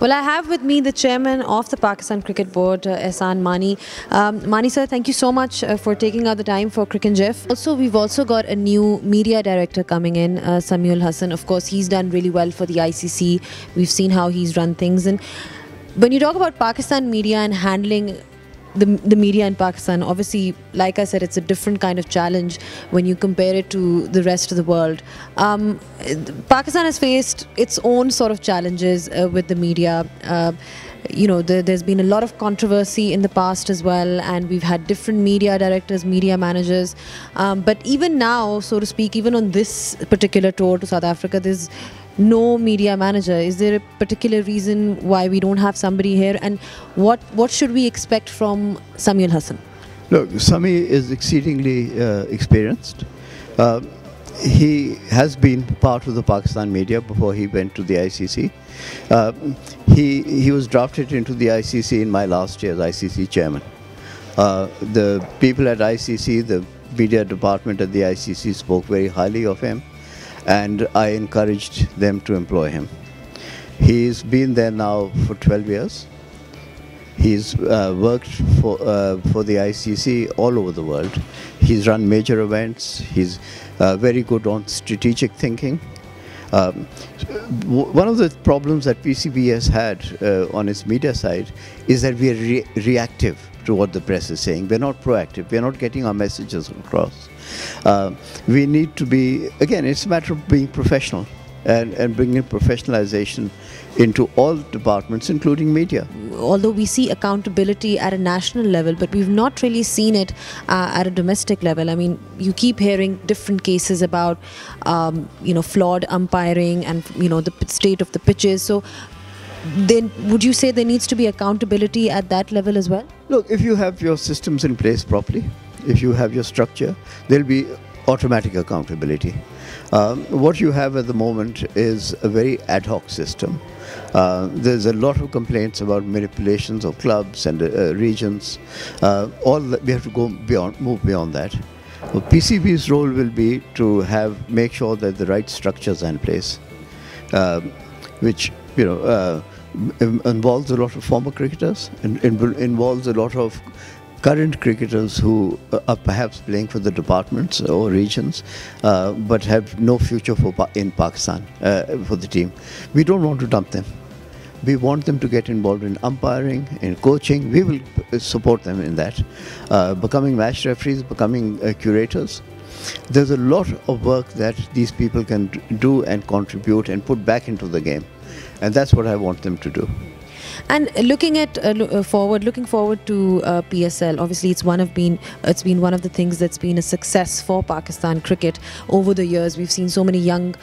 Well, I have with me the chairman of the Pakistan Cricket Board, Ehsan Mani. Mani sir, thank you so much for taking out the time for Cricingif. Also, we've also got a new media director coming in, Samuel Hassan. Of course, he's done really well for the ICC. We've seen how he's run things. And when you talk about Pakistan media and handling the media in Pakistan, obviously, like I said, it's a different kind of challenge when you compare it to the rest of the world. Pakistan has faced its own sort of challenges with the media. There's been a lot of controversy in the past as well, and we've had different media directors, media managers. But even now, so to speak, even on this particular tour to South Africa, there's no media manager. Is there a particular reason why we don't have somebody here, and what should we expect from Samuel Hassan? Look, Sami is exceedingly experienced. He has been part of the Pakistan media before he went to the ICC. He was drafted into the ICC in my last year as ICC chairman. The people at ICC, the media department at the ICC spoke very highly of him, and I encouraged them to employ him. He's been there now for 12 years. He's worked for the ICC all over the world. He's run major events. He's very good on strategic thinking. One of the problems that PCB has had on its media side is that we are reactive to what the press is saying. We're not proactive. We're not getting our messages across. We need to be, again, it's a matter of being professional and bringing professionalization into all departments, including media. Although we see accountability at a national level, but we've not really seen it at a domestic level. I mean, you keep hearing different cases about, flawed umpiring and, the state of the pitches. So then would you say there needs to be accountability at that level as well? Look, if you have your systems in place properly, if you have your structure, there'll be automatic accountability. What you have at the moment is a very ad hoc system. There's a lot of complaints about manipulations of clubs and regions. All that we have to move beyond that. Well, PCB's role will be to make sure that the right structures are in place, which involves a lot of former cricketers and involves a lot of current cricketers who are perhaps playing for the departments or regions, but have no future in Pakistan for the team. We don't want to dump them. We want them to get involved in umpiring, in coaching. We will support them in that. Becoming match referees, becoming curators. There's a lot of work that these people can do and contribute and put back into the game. And that's what I want them to do. And looking forward to PSL, obviously it's been one of the things that's been a success for Pakistan cricket over the years. We've seen so many young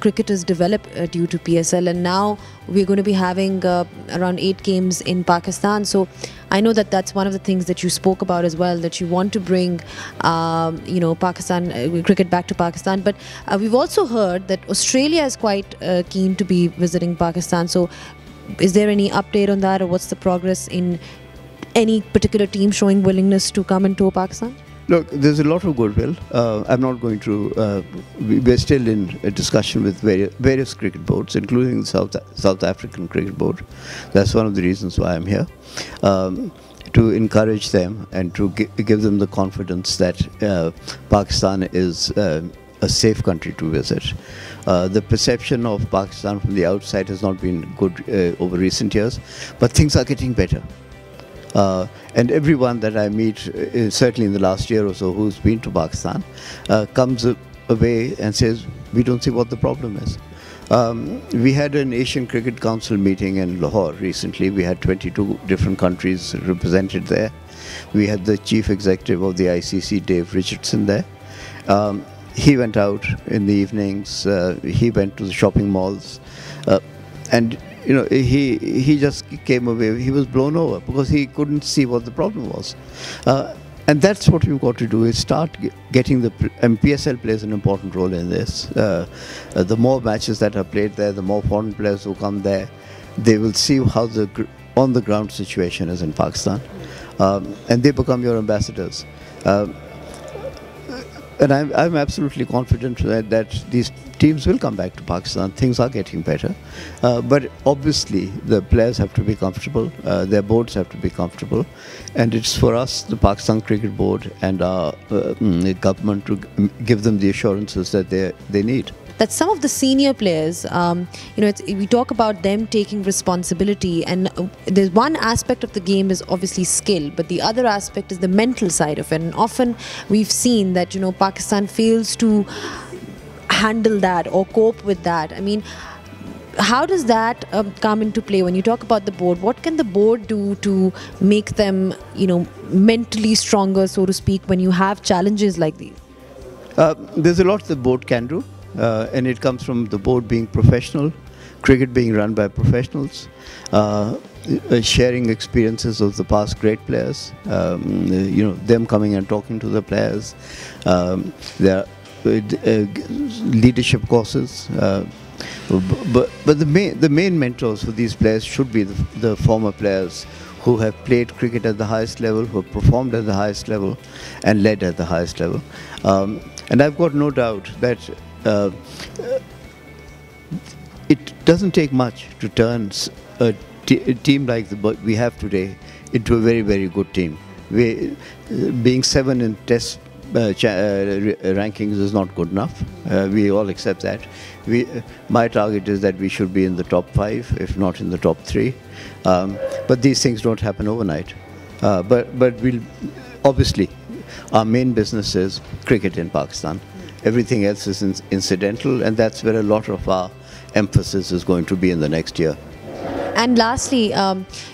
cricketers develop due to PSL, and now we're going to be having around 8 games in Pakistan. So I know that that's one of the things that you spoke about as well, that you want to bring Pakistan cricket back to Pakistan. But we've also heard that Australia is quite keen to be visiting Pakistan. So is there any update on that, or what's the progress in any particular team showing willingness to come and tour Pakistan? Look, there's a lot of goodwill. I'm not going to. We're still in a discussion with various cricket boards, including the South African Cricket Board. That's one of the reasons why I'm here, to encourage them and to give them the confidence that Pakistan is a safe country to visit. The perception of Pakistan from the outside has not been good over recent years, but things are getting better. And everyone that I meet, certainly in the last year or so, who's been to Pakistan, comes away and says, we don't see what the problem is. We had an Asian Cricket Council meeting in Lahore recently. We had 22 different countries represented there. We had the chief executive of the ICC, Dave Richardson, there. He went out in the evenings, he went to the shopping malls, and he just came away, he was blown over because he couldn't see what the problem was. And that's what we've got to do, is start getting PSL plays an important role in this. The more matches that are played there, the more foreign players who come there, they will see how the on-the-ground situation is in Pakistan, and they become your ambassadors. And I'm absolutely confident that these teams will come back to Pakistan. Things are getting better. But obviously, the players have to be comfortable. Their boards have to be comfortable. And it's for us, the Pakistan Cricket Board and our government, to give them the assurances that they need. That some of the senior players, we talk about them taking responsibility, and there's one aspect of the game is obviously skill, but the other aspect is the mental side of it. And often we've seen that, Pakistan fails to handle that or cope with that. I mean, how does that come into play when you talk about the board? What can the board do to make them, mentally stronger, so to speak, when you have challenges like these? There's a lot the board can do. And it comes from the board being professional, cricket being run by professionals, sharing experiences of the past great players, them coming and talking to the players. There are leadership courses. But the main mentors for these players should be the former players who have played cricket at the highest level, who have performed at the highest level and led at the highest level. And I've got no doubt that it doesn't take much to turn a team like we have today into a very, very good team. Being 7 in Test rankings is not good enough. We all accept that. My target is that we should be in the top 5, if not in the top 3. But these things don't happen overnight. But we'll obviously, our main business is cricket in Pakistan. Everything else is incidental, and that's where a lot of our emphasis is going to be in the next year. And lastly,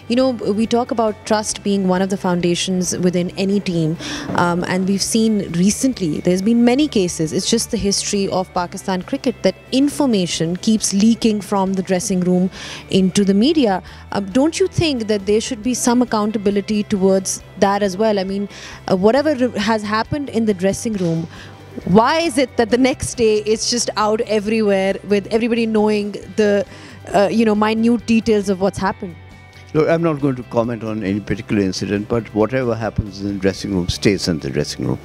we talk about trust being one of the foundations within any team. And we've seen recently, there's been many cases, it's just the history of Pakistan cricket, that information keeps leaking from the dressing room into the media. Don't you think that there should be some accountability towards that as well? I mean, whatever has happened in the dressing room, why is it that the next day it's just out everywhere with everybody knowing the minute details of what's happened? Look, I'm not going to comment on any particular incident, but whatever happens in the dressing room stays in the dressing room.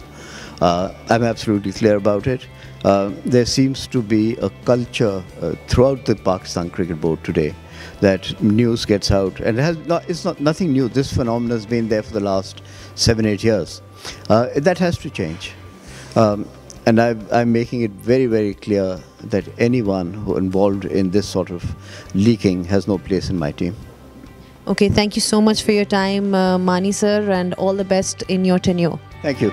I'm absolutely clear about it. There seems to be a culture throughout the Pakistan Cricket Board today that news gets out, and it's not nothing new. This phenomenon has been there for the last 7-8 years. That has to change. And I'm making it very, very clear that anyone who involved in this sort of leaking has no place in my team. Okay, thank you so much for your time, Mani sir, and all the best in your tenure. Thank you.